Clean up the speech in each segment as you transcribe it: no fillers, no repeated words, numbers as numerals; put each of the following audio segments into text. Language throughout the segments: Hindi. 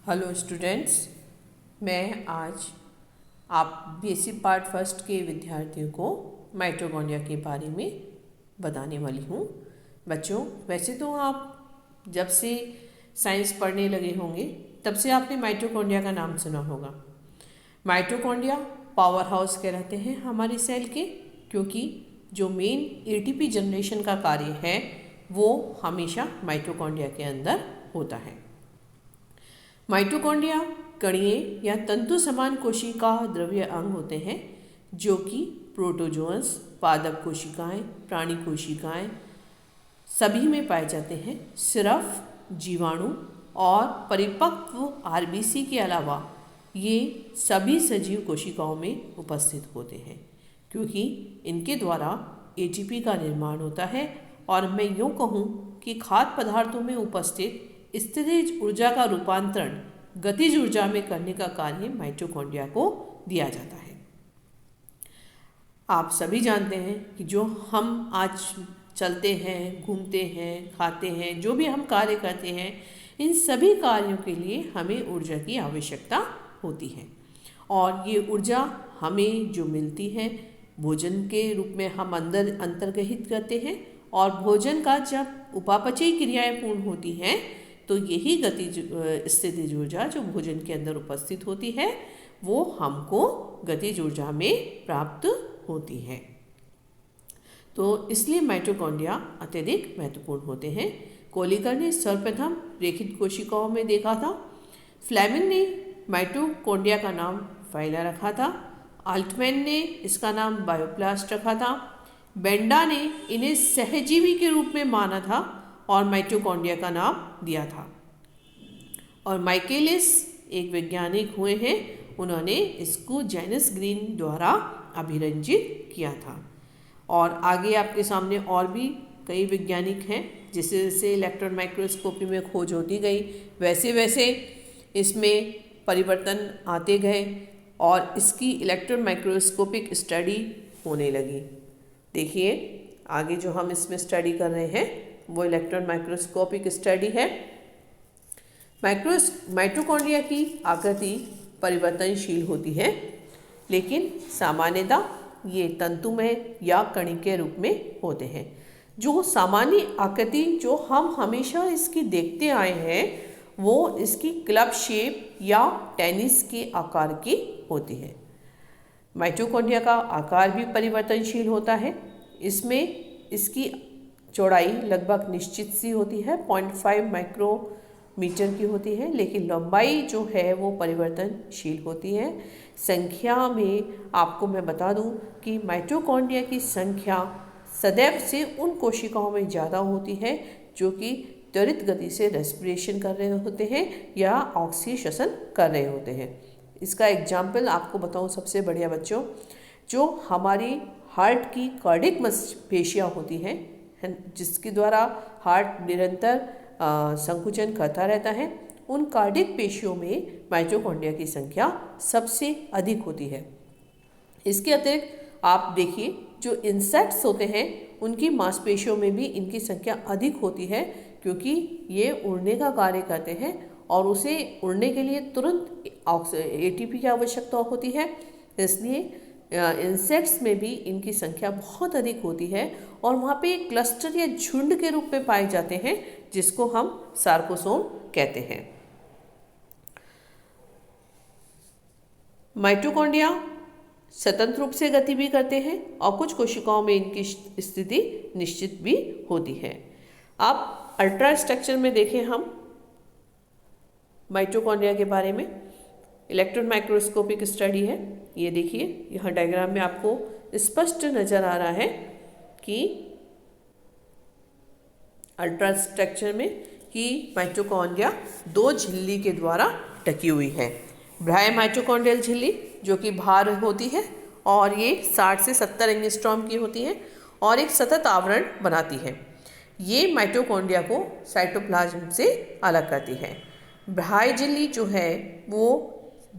हेलो स्टूडेंट्स, मैं आज आप बेसिक पार्ट फर्स्ट के विद्यार्थियों को माइटोकॉन्ड्रिया के बारे में बताने वाली हूँ। बच्चों, वैसे तो आप जब से साइंस पढ़ने लगे होंगे तब से आपने माइटोकॉन्ड्रिया का नाम सुना होगा। माइटोकॉन्ड्रिया पावर हाउस कहलाते हैं हमारी सेल के, क्योंकि जो मेन एटीपी जनरेशन का कार्य है वो हमेशा माइटोकॉन्ड्रिया के अंदर होता है। माइटोकॉन्ड्रिया कणीय या तंतु समान कोशिका द्रव्य अंग होते हैं जो कि प्रोटोजोअन्स, पादप कोशिकाएं, प्राणी कोशिकाएं सभी में पाए जाते हैं। सिर्फ जीवाणु और परिपक्व आरबीसी के अलावा ये सभी सजीव कोशिकाओं में उपस्थित होते हैं, क्योंकि इनके द्वारा एटीपी का निर्माण होता है। और मैं यूँ कहूँ कि खाद्य पदार्थों में उपस्थित स्थितिज ऊर्जा का रूपांतरण गतिज ऊर्जा में करने का कार्य माइटोकॉन्ड्रिया को दिया जाता है। आप सभी जानते हैं कि जो हम आज चलते हैं, घूमते हैं, खाते हैं, जो भी हम कार्य करते हैं, इन सभी कार्यों के लिए हमें ऊर्जा की आवश्यकता होती है। और ये ऊर्जा हमें जो मिलती है भोजन के रूप में हम अंतर्गहित करते हैं, और भोजन का जब उपापचयी क्रियाएं पूर्ण होती हैं तो यही गतिज स्थितिज ऊर्जा जो भोजन के अंदर उपस्थित होती है वो हमको गतिज ऊर्जा में प्राप्त होती है। तो इसलिए माइटोकॉन्ड्रिया अत्यधिक महत्वपूर्ण होते हैं। कोलिकर ने सर्वप्रथम रेखित कोशिकाओं में देखा था। फ्लेमिंग ने माइटोकॉन्ड्रिया का नाम फाइला रखा था। अल्टमैन ने इसका नाम बायोप्लास्ट रखा था। बेंडा ने इन्हें सहजीवी के रूप में माना था और माइटोकॉन्ड्रिया का नाम दिया था। और माइकेलिस एक वैज्ञानिक हुए हैं, उन्होंने इसको जेनस ग्रीन द्वारा अभिरंजित किया था। और आगे आपके सामने और भी कई वैज्ञानिक हैं, जैसे जैसे इलेक्ट्रॉन माइक्रोस्कोपी में खोज होती गई वैसे वैसे इसमें परिवर्तन आते गए और इसकी इलेक्ट्रॉन माइक्रोस्कोपिक स्टडी होने लगी। देखिए आगे जो हम इसमें स्टडी कर रहे हैं वो इलेक्ट्रॉन माइक्रोस्कोपिक स्टडी है। माइटोकॉन्ड्रिया की आकृति परिवर्तनशील होती है, लेकिन सामान्यतः ये तंतुमय या कणी के रूप में होते हैं। जो सामान्य आकृति जो हम हमेशा इसकी देखते आए हैं वो इसकी क्लब शेप या टेनिस के आकार की होती है। माइटोकॉन्ड्रिया का आकार भी परिवर्तनशील होता है। इसमें इसकी चौड़ाई लगभग निश्चित सी होती है, 0.5 माइक्रोमीटर की होती है, लेकिन लंबाई जो है वो परिवर्तनशील होती है। संख्या में आपको मैं बता दूं कि माइटोकॉन्ड्रिया की संख्या सदैव से उन कोशिकाओं में ज़्यादा होती है जो कि त्वरित गति से रेस्पिरेशन कर रहे होते हैं या ऑक्सीजन कर रहे होते हैं। इसका एग्जाम्पल आपको बताऊं सबसे बढ़िया बच्चों, जो हमारी हार्ट की कार्डिक मांसपेशियाँ होती हैं जिसके द्वारा हार्ट निरंतर संकुचन करता रहता है, उन कार्डिक पेशियों में माइटोकॉन्ड्रिया की संख्या सबसे अधिक होती है। इसके अतिरिक्त आप देखिए जो इंसेक्ट्स होते हैं उनकी मांसपेशियों में भी इनकी संख्या अधिक होती है, क्योंकि ये उड़ने का कार्य करते हैं और उसे उड़ने के लिए तुरंत एटीपी की आवश्यकता होती है। इसलिए इंसेक्ट्स में भी इनकी संख्या बहुत अधिक होती है और वहाँ पे एक क्लस्टर या झुंड के रूप में पाए जाते हैं जिसको हम सार्कोसोम कहते हैं। माइटोकॉन्ड्रिया स्वतंत्र रूप से गति भी करते हैं और कुछ कोशिकाओं में इनकी स्थिति निश्चित भी होती है। अब अल्ट्रा स्ट्रक्चर में देखें हम माइटोकॉन्ड्रिया के बारे में। इलेक्ट्रॉन माइक्रोस्कोपिक स्टडी है। ये देखिए यहाँ डायग्राम में आपको स्पष्ट नज़र आ रहा है कि अल्ट्रा स्ट्रक्चर में कि माइटोकॉन्ड्रिया दो झिल्ली के द्वारा ढकी हुई है। बाह्य माइटोकॉन्ड्रियल झिल्ली जो कि बाहर होती है और ये 60 से 70 एंगस्ट्रॉम की होती है और एक सतत आवरण बनाती है। ये माइटोकॉन्ड्रिया को साइटोप्लाज्म से अलग करती है। बाह्य झिल्ली जो है वो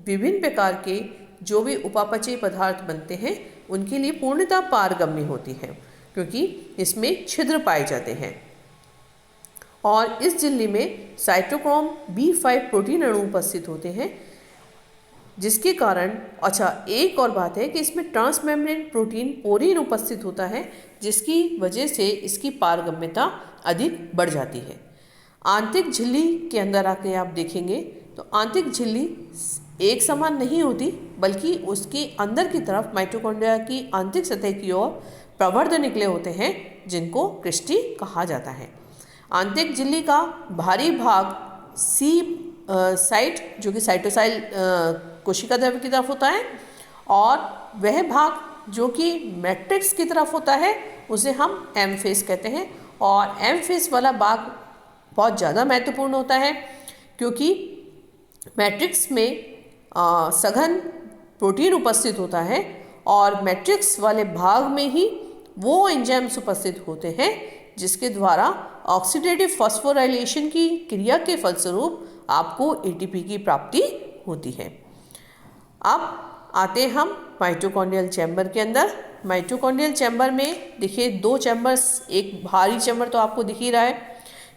विभिन्न प्रकार के जो भी उपापचयी पदार्थ बनते हैं उनके लिए पूर्णतः पारगम्य होती है, क्योंकि इसमें छिद्र पाए जाते हैं। और इस झिल्ली में साइटोक्रोम B5 प्रोटीन अणु उपस्थित होते हैं, जिसके कारण एक और बात है कि इसमें ट्रांसमेम्ब्रेन प्रोटीन पोरीन उपस्थित होता है, जिसकी वजह से इसकी पारगम्यता अधिक बढ़ जाती है। आंतरिक झिल्ली के अंदर आके आप देखेंगे तो आंतरिक झिल्ली एक समान नहीं होती, बल्कि उसके अंदर की तरफ माइटोकॉन्ड्रिया की आंतरिक सतह की ओर प्रवर्ध निकले होते हैं, जिनको क्रिस्टी कहा जाता है। आंतरिक झिल्ली का भारी भाग सी साइट जो कि साइटोसाइल कोशिका द्रव्य की तरफ होता है, और वह भाग जो कि मैट्रिक्स की तरफ होता है उसे हम एम फेस कहते हैं। और एम फेस वाला भाग बहुत ज़्यादा महत्वपूर्ण होता है, क्योंकि मैट्रिक्स में सघन प्रोटीन उपस्थित होता है, और मैट्रिक्स वाले भाग में ही वो एंजाइम्स उपस्थित होते हैं जिसके द्वारा ऑक्सीडेटिव फॉस्फोराइलेशन की क्रिया के फलस्वरूप आपको एटीपी की प्राप्ति होती है। अब आते हैं हम माइटोकॉन्ड्रियल चैम्बर के अंदर। माइटोकॉन्ड्रियल चैम्बर में देखिए दो चैम्बर्स, एक भारी चैम्बर तो आपको दिख ही रहा है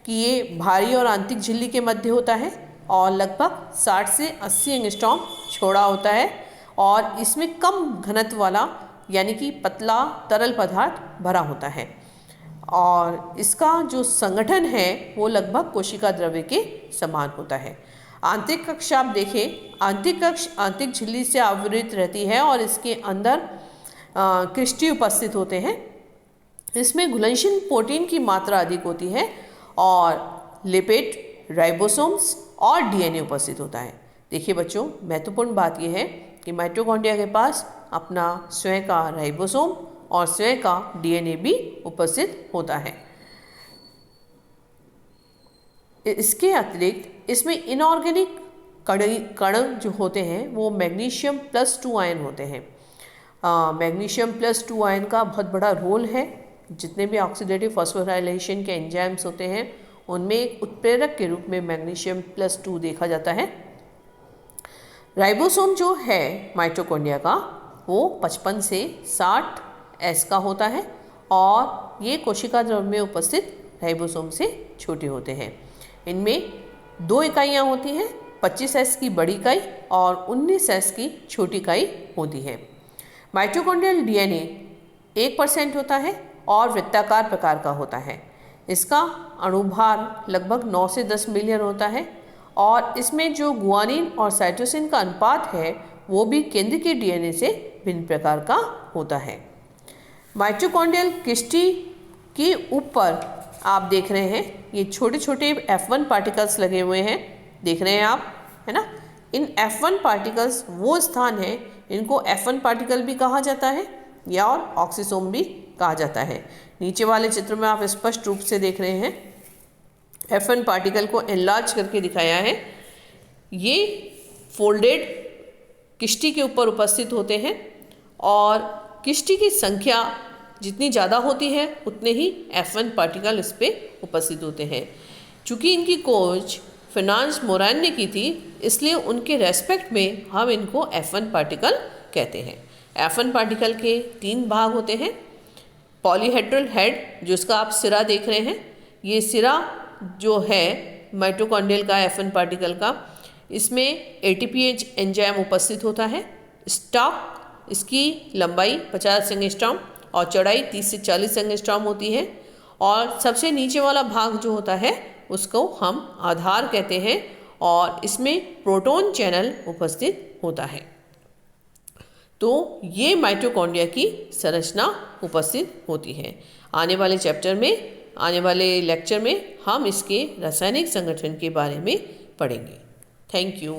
कि ये भारी और आंतरिक झिल्ली के मध्य होता है, और लगभग 60 से 80 एंगस्ट्रॉम चौड़ा होता है, और इसमें कम घनत्व वाला यानी कि पतला तरल पदार्थ भरा होता है, और इसका जो संगठन है वो लगभग कोशिका द्रव्य के समान होता है। आंतरिक कक्ष आप देखें, आंतरिक कक्ष आंतरिक झिल्ली से आवृत रहती है, और इसके अंदर क्रिस्टी उपस्थित होते हैं। इसमें घुलनशील प्रोटीन की मात्रा अधिक होती है, और लिपिड, राइबोसोम्स और डीएनए उपस्थित होता है। देखिए बच्चों, महत्वपूर्ण बात यह है कि माइटोकॉन्ड्रिया के पास अपना स्वयं का राइबोसोम और स्वयं का डीएनए भी उपस्थित होता है। इसके अतिरिक्त इसमें इनऑर्गेनिक कण जो होते हैं वो मैग्नीशियम +2 आयन होते हैं। मैग्नीशियम +2 आयन का बहुत बड़ा रोल है। जितने भी ऑक्सीडेटिव फॉस्फोराइलेशन के एंजाइम्स होते हैं उनमें एक उत्प्रेरक के रूप में मैग्नीशियम +2 देखा जाता है। राइबोसोम जो है माइटोकॉन्ड्रिया का वो 55 से 60 S का होता है, और ये कोशिका द्रव्य में उपस्थित राइबोसोम से छोटे होते हैं। इनमें 2 इकाइयाँ होती हैं, 25 S की बड़ी इकाई और 19 S की छोटी इकाई होती है। माइटोकॉन्ड्रियल डीएनए 1% होता है और वृत्ताकार प्रकार का होता है। इसका अणुभार लगभग 9 से 10 मिलियन होता है, और इसमें जो गुआनिन और साइटोसिन का अनुपात है वो भी केंद्र के डीएनए से भिन्न प्रकार का होता है। माइटोकॉन्ड्रियल क्रिस्टी के ऊपर आप देख रहे हैं ये छोटे छोटे F1 पार्टिकल्स लगे हुए हैं, देख रहे हैं आप, है ना। इन F1 पार्टिकल्स वो स्थान है, इनको F1 पार्टिकल भी कहा जाता है या और ऑक्सीसोम भी कहा जाता है। नीचे वाले चित्र में आप स्पष्ट रूप से देख रहे हैं F1 पार्टिकल को एनलार्ज करके दिखाया है। ये फोल्डेड किस्टी के ऊपर उपस्थित होते हैं, और किस्टी की संख्या जितनी ज़्यादा होती है उतने ही F1 पार्टिकल इस पर उपस्थित होते हैं। चूँकि इनकी खोज फ्रांस मोरान ने की थी, इसलिए उनके रेस्पेक्ट में हम इनको F1 पार्टिकल कहते हैं। F1 पार्टिकल के 3 भाग होते हैं। पॉलीहेड्रल हेड, जिसका आप सिरा देख रहे हैं, ये सिरा जो है माइटोकॉन्ड्रियल का F1 पार्टिकल का, इसमें ATPase एंजाइम उपस्थित होता है। स्टॉक, इसकी लंबाई 50 एंगस्ट्रॉम और चौड़ाई 30 से 40 एंगस्ट्रॉम होती है, और सबसे नीचे वाला भाग जो होता है उसको हम आधार कहते हैं, और इसमें प्रोटॉन चैनल उपस्थित होता है। तो ये माइटोकॉन्ड्रिया की संरचना उपस्थित होती है। आने वाले चैप्टर में, आने वाले लेक्चर में हम इसके रासायनिक संगठन के बारे में पढ़ेंगे। Thank you.